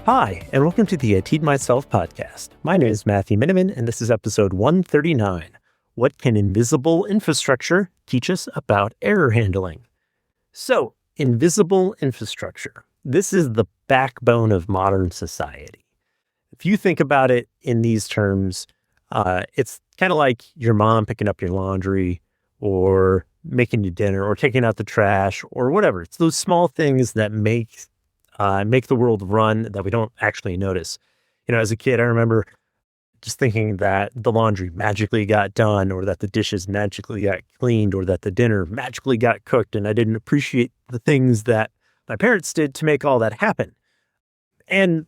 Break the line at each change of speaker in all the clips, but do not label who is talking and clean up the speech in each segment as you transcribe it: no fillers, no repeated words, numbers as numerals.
Hi, and welcome to the I Teed Myself podcast. My name is Matthew Miniman, and this is episode 139. What can invisible infrastructure teach us about error handling? So, invisible infrastructure. This is the backbone of modern society. If you think about it in these terms, it's kind of like your mom picking up your laundry or making you dinner or taking out the trash or whatever. It's those small things that make the world run that we don't actually notice. As a kid, I remember just thinking that the laundry magically got done or that the dishes magically got cleaned or that the dinner magically got cooked. And I didn't appreciate the things that my parents did to make all that happen. And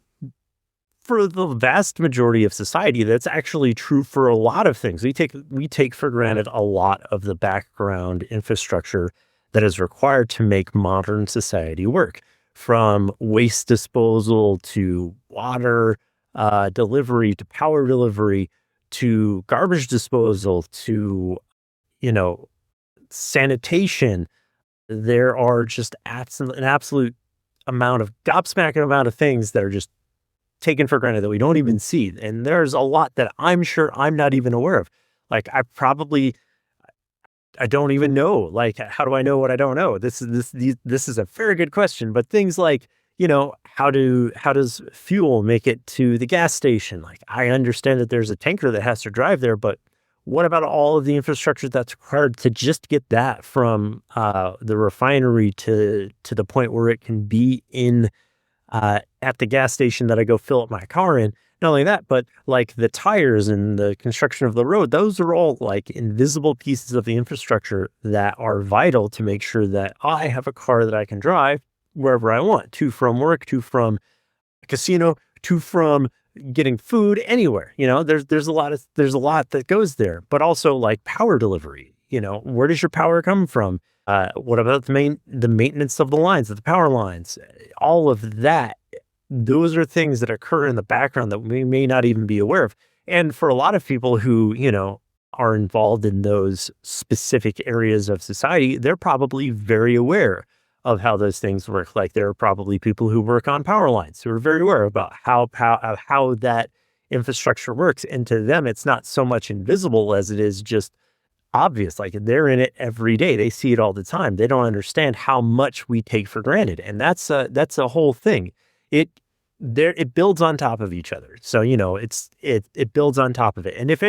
for the vast majority of society, that's actually true for a lot of things. We take for granted a lot of the background infrastructure that is required to make modern society work. From waste disposal to water delivery to power delivery to garbage disposal to, sanitation. There are just an absolute gobsmacking amount of things that are just taken for granted that we don't even see. And there's a lot that I'm sure I'm not even aware of. Like I don't even know. Like, how do I know what I don't know? This is a very good question. But things like, how does fuel make it to the gas station? Like, I understand that there's a tanker that has to drive there, but what about all of the infrastructure that's required to just get that from the refinery to the point where it can be in at the gas station that I go fill up my car in? Not only that, but like the tires and the construction of the road, those are all like invisible pieces of the infrastructure that are vital to make sure that I have a car that I can drive wherever I want, to from work, to from a casino, to from getting food anywhere. There's a lot that goes there, but also like power delivery. Where does your power come from? What about the maintenance of the lines, of the power lines? All of that. Those are things that occur in the background that we may not even be aware of. And for a lot of people who, are involved in those specific areas of society, they're probably very aware of how those things work. Like there are probably people who work on power lines who are very aware about how that infrastructure works. And to them, it's not so much invisible as it is just obvious. Like they're in it every day. They see it all the time. They don't understand how much we take for granted. And that's a whole thing. It builds on top of each other. So, it builds on top of it. And if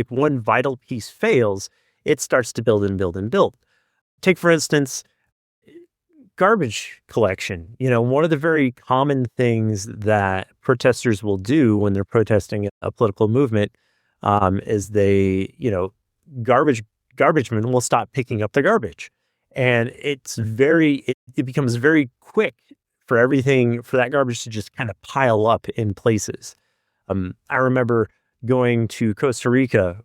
one vital piece fails, it starts to build and build and build. Take, for instance, garbage collection. One of the very common things that protesters will do when they're protesting a political movement is they, garbage men will stop picking up the garbage. And it becomes very quick for that garbage to just kind of pile up in places. I remember going to Costa Rica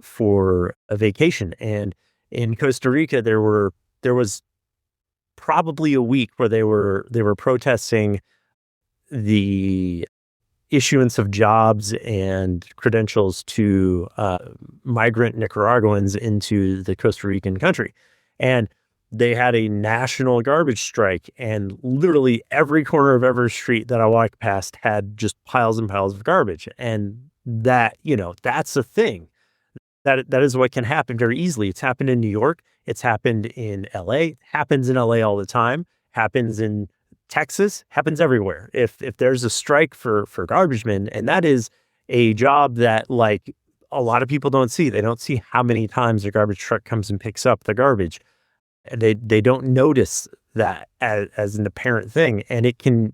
for a vacation, and in Costa Rica there was probably a week where they were protesting the issuance of jobs and credentials to migrant Nicaraguans into the Costa Rican country, and they had a national garbage strike, and literally every corner of every street that I walked past had just piles and piles of garbage. And that, that's a thing that is what can happen very easily. It's happened in New York. It's happened in LA, happens in LA all the time, happens in Texas, happens everywhere. If there's a strike for garbage men, and that is a job that like a lot of people don't see. They don't see how many times a garbage truck comes and picks up the garbage. They don't notice that as an apparent thing, and it can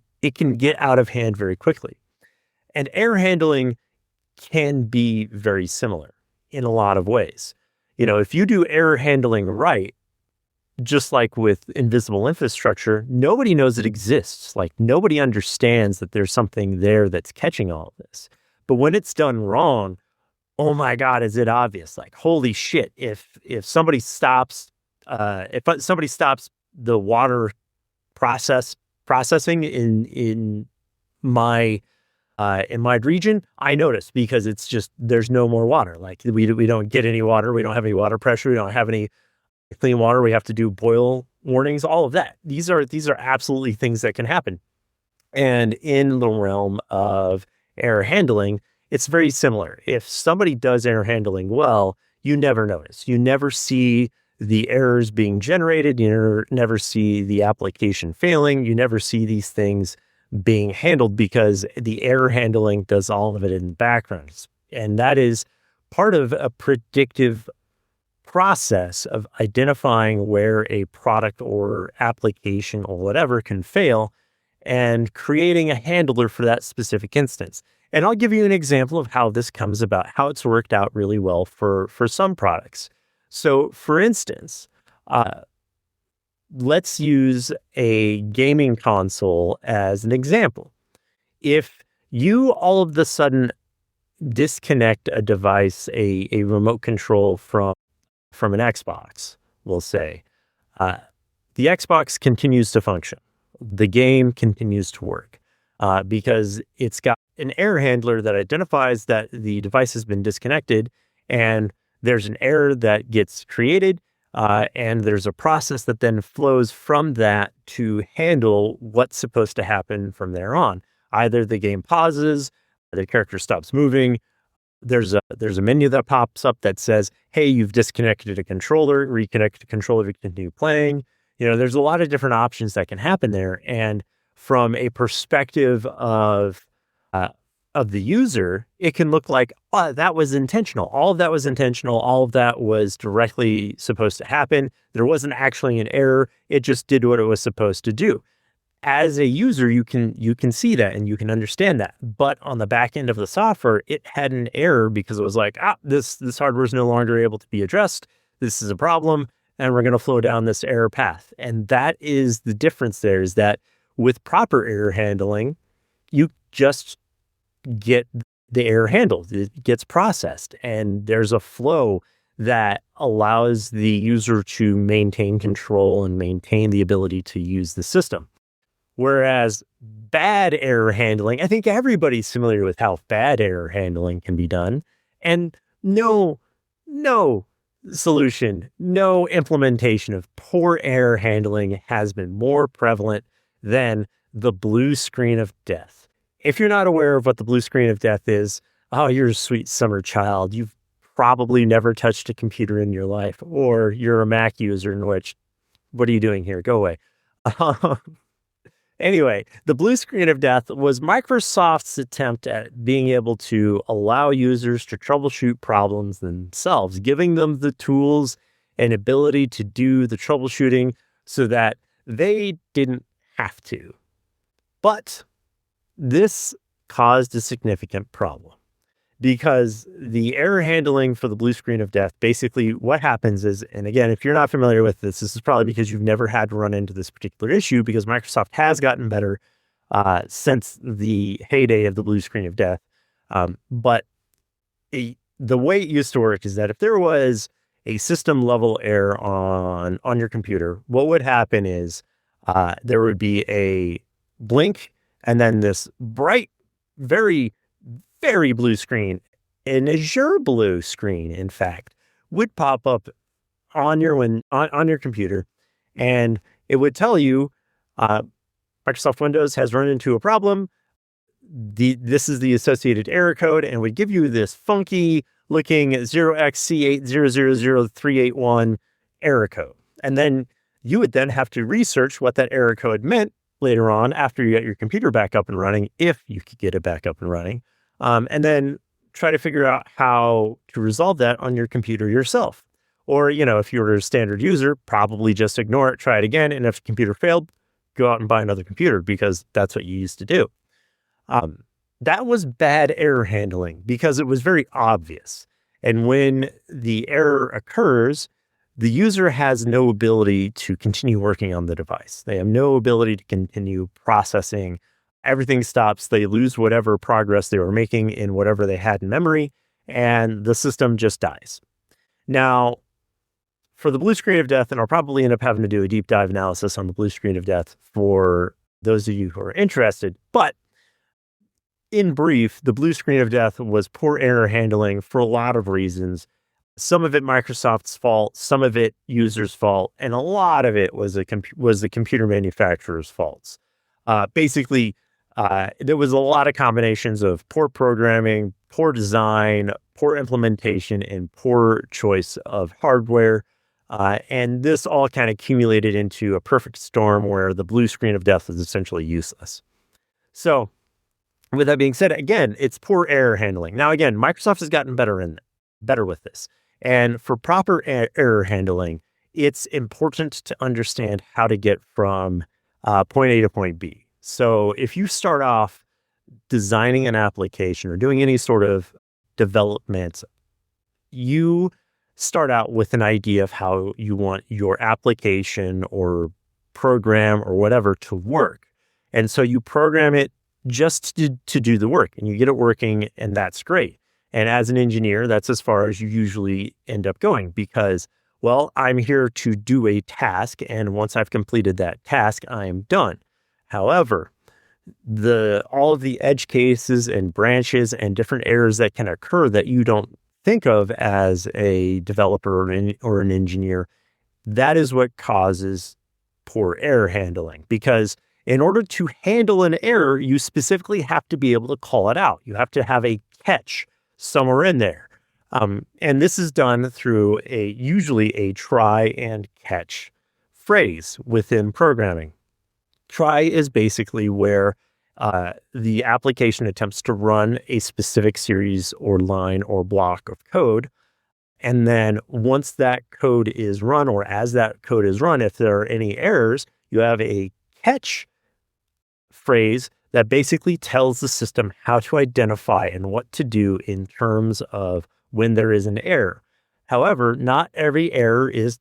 get out of hand very quickly. And air handling can be very similar in a lot of ways. If you do air handling right, just like with invisible infrastructure, nobody knows it exists. Like nobody understands that there's something there that's catching all of this. But when it's done wrong, oh my God, is it obvious? Like, holy shit, if somebody stops the water processing in my region, I notice, because it's just, there's no more water. Like we don't get any water. We don't have any water pressure. We don't have any clean water. We have to do boil warnings, all of that. These are absolutely things that can happen. And in the realm of error handling, it's very similar. If somebody does error handling well, you never notice. You never see the errors being generated. You never see the application failing. You never see these things being handled because the error handling does all of it in the background. And that is part of a predictive process of identifying where a product or application or whatever can fail and creating a handler for that specific instance. And I'll give you an example of how this comes about, how it's worked out really well for some products. So for instance, let's use a gaming console as an example. If you all of a sudden disconnect a device, a remote control from an Xbox, we'll say, the Xbox continues to function. The game continues to work because it's got an error handler that identifies that the device has been disconnected, and there's an error that gets created, and there's a process that then flows from that to handle what's supposed to happen from there on. Either the game pauses, the character stops moving. There's a menu that pops up that says, "Hey, you've disconnected a controller. Reconnect the controller to continue playing." There's a lot of different options that can happen there. And from a perspective of the user, it can look like, oh, that was intentional. All of that was intentional. All of that was directly supposed to happen. There wasn't actually an error. It just did what it was supposed to do. As a user, you can see that and you can understand that. But on the back end of the software, it had an error because it was like, this hardware is no longer able to be addressed. This is a problem, and we're going to flow down this error path. And that is the difference there, is that with proper error handling, you just get the error handled. It gets processed, and there's a flow that allows the user to maintain control and maintain the ability to use the system. Whereas bad error handling, I think everybody's familiar with how bad error handling can be done. And no solution, no implementation of poor error handling has been more prevalent than the blue screen of death. If you're not aware of what the blue screen of death is, oh, you're a sweet summer child. You've probably never touched a computer in your life, or you're a Mac user, in which, what are you doing here? Go away. Anyway, the blue screen of death was Microsoft's attempt at being able to allow users to troubleshoot problems themselves, giving them the tools and ability to do the troubleshooting so that they didn't have to. But this caused a significant problem, because the error handling for the blue screen of death, basically what happens is, and again, if you're not familiar with this is probably because you've never had to run into this particular issue, because Microsoft has gotten better since the heyday of the blue screen of death. But the way it used to work is that if there was a system level error on your computer, what would happen is there would be a blink and then this bright, very blue screen, an azure blue screen, in fact, would pop up on your computer, and it would tell you Microsoft Windows has run into a problem. This is the associated error code, and would give you this funky looking 0xC8000381 error code. And then you would then have to research what that error code meant later on after you get your computer back up and running, if you could get it back up and running. And then try to figure out how to resolve that on your computer yourself. Or, if you were a standard user, probably just ignore it, try it again. And if the computer failed, go out and buy another computer, because that's what you used to do. That was bad error handling because it was very obvious. And when the error occurs, the user has no ability to continue working on the device. They have no ability to continue processing. Everything stops. They lose whatever progress they were making in whatever they had in memory, and the system just dies. Now, for the blue screen of death, and I'll probably end up having to do a deep dive analysis on the blue screen of death for those of you who are interested, but in brief, the blue screen of death was poor error handling for a lot of reasons. Some of it Microsoft's fault, some of it users' fault, and a lot of it was the computer manufacturer's faults. Basically, There was a lot of combinations of poor programming, poor design, poor implementation, and poor choice of hardware. And this all kind of accumulated into a perfect storm where the blue screen of death was essentially useless. So with that being said, again, it's poor error handling. Now, again, Microsoft has gotten better with this. And for proper error handling, it's important to understand how to get from point A to point B. So if you start off designing an application or doing any sort of development, you start out with an idea of how you want your application or program or whatever to work. And so you program it just to do the work, and you get it working, and that's great. And as an engineer, that's as far as you usually end up going because, well, I'm here to do a task, and once I've completed that task, I am done. However, all of the edge cases and branches and different errors that can occur that you don't think of as a developer or an engineer, that is what causes poor error handling. Because in order to handle an error, you specifically have to be able to call it out. You have to have a catch somewhere in there. And this is done through usually a try and catch phrase within programming. Try is basically where the application attempts to run a specific series or line or block of code. And then once that code is run, or as that code is run, if there are any errors, you have a catch phrase that basically tells the system how to identify and what to do in terms of when there is an error. However, not every error is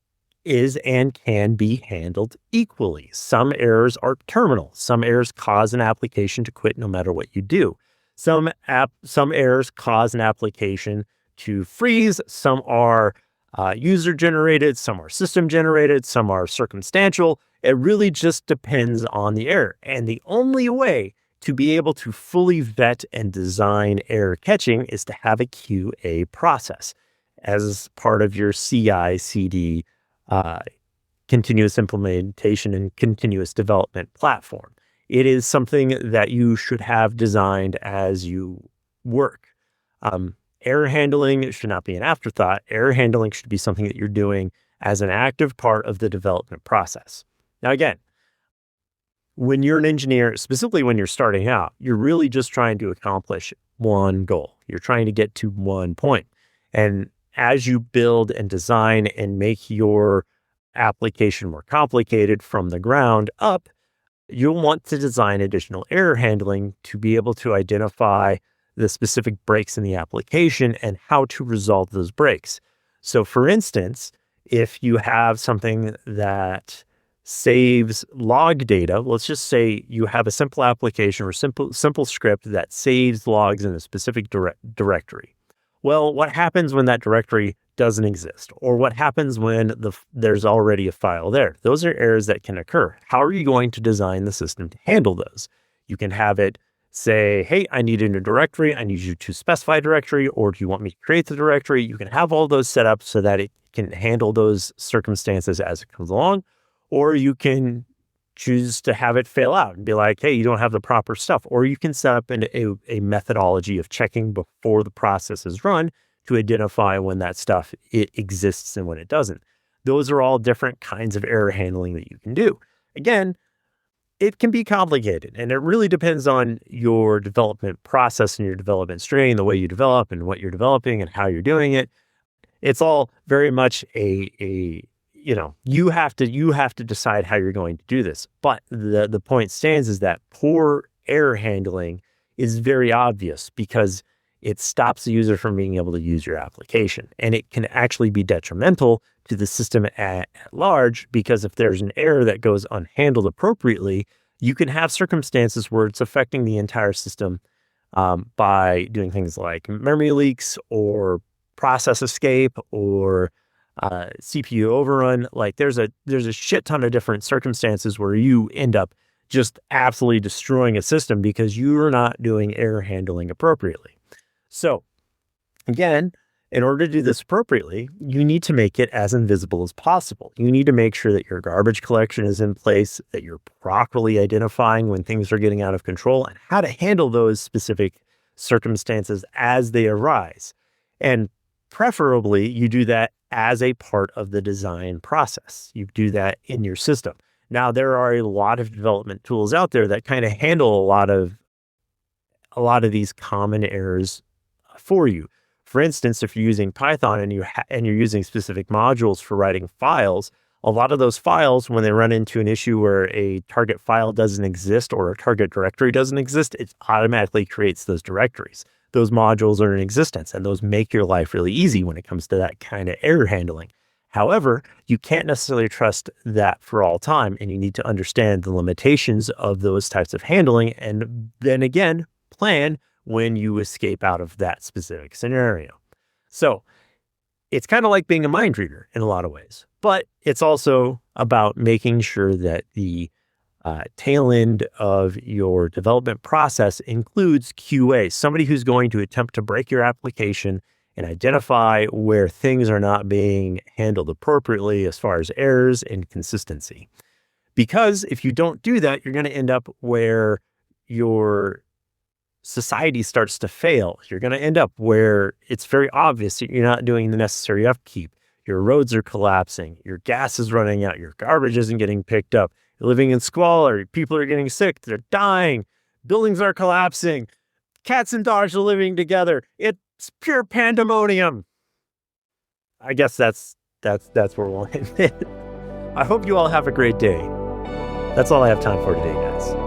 and can be handled equally. Some errors are terminal. Some errors cause an application to quit no matter what you do. Some errors cause an application to freeze. Some are user generated. Some are system generated. Some are circumstantial. It really just depends on the error. And the only way to be able to fully vet and design error catching is to have a QA process as part of your CI/CD continuous implementation and continuous development platform. It is something that you should have designed as you work. Error handling should not be an afterthought. Error handling should be something that you're doing as an active part of the development process. Now, again, when you're an engineer, specifically when you're starting out, you're really just trying to accomplish one goal. You're trying to get to one point. And as you build and design and make your application more complicated from the ground up, you'll want to design additional error handling to be able to identify the specific breaks in the application and how to resolve those breaks. So for instance, if you have something that saves log data, let's just say you have a simple application or simple script that saves logs in a specific directory. Well, what happens when that directory doesn't exist? Or what happens when there's already a file there? Those are errors that can occur. How are you going to design the system to handle those? You can have it say, hey, I need a new directory. I need you to specify a directory, or do you want me to create the directory? You can have all those set up so that it can handle those circumstances as it comes along. Or you can choose to have it fail out and be like, hey, you don't have the proper stuff. Or you can set up a methodology of checking before the process is run to identify when that stuff it exists and when it doesn't. Those are all different kinds of error handling that you can do. Again, it can be complicated, and it really depends on your development process and your development strain, the way you develop and what you're developing and how you're doing it. It's all very much you have to decide how you're going to do this. But the point stands is that poor error handling is very obvious because it stops the user from being able to use your application. And it can actually be detrimental to the system at large, because if there's an error that goes unhandled appropriately, you can have circumstances where it's affecting the entire system by doing things like memory leaks or process escape or CPU overrun. Like there's a shit ton of different circumstances where you end up just absolutely destroying a system because you are not doing error handling appropriately. So again, In order to do this appropriately, you need to make it as invisible as possible. You need to make sure that your garbage collection is in place, that you're properly identifying when things are getting out of control, and how to handle those specific circumstances as they arise. And preferably, you do that as a part of the design process. You do that in your system. Now, there are a lot of development tools out there that kind of handle a lot of these common errors for you. For instance, if you're using Python and you're using specific modules for writing files, a lot of those files, when they run into an issue where a target file doesn't exist or a target directory doesn't exist, it automatically creates those directories. Those modules are in existence, and those make your life really easy when it comes to that kind of error handling. However, you can't necessarily trust that for all time, and you need to understand the limitations of those types of handling, and then again, plan when you escape out of that specific scenario. So it's kind of like being a mind reader in a lot of ways, but it's also about making sure that the tail end of your development process includes QA, somebody who's going to attempt to break your application and identify where things are not being handled appropriately as far as errors and consistency. Because if you don't do that, you're going to end up where your society starts to fail. You're going to end up where it's very obvious that you're not doing the necessary upkeep. Your roads are collapsing. Your gas is running out. Your garbage isn't getting picked up. You're living in squalor. People are getting sick. They're dying. Buildings are collapsing. Cats and dogs are living together. It's pure pandemonium. I guess that's where we'll end it. I hope you all have a great day. That's all I have time for today, guys.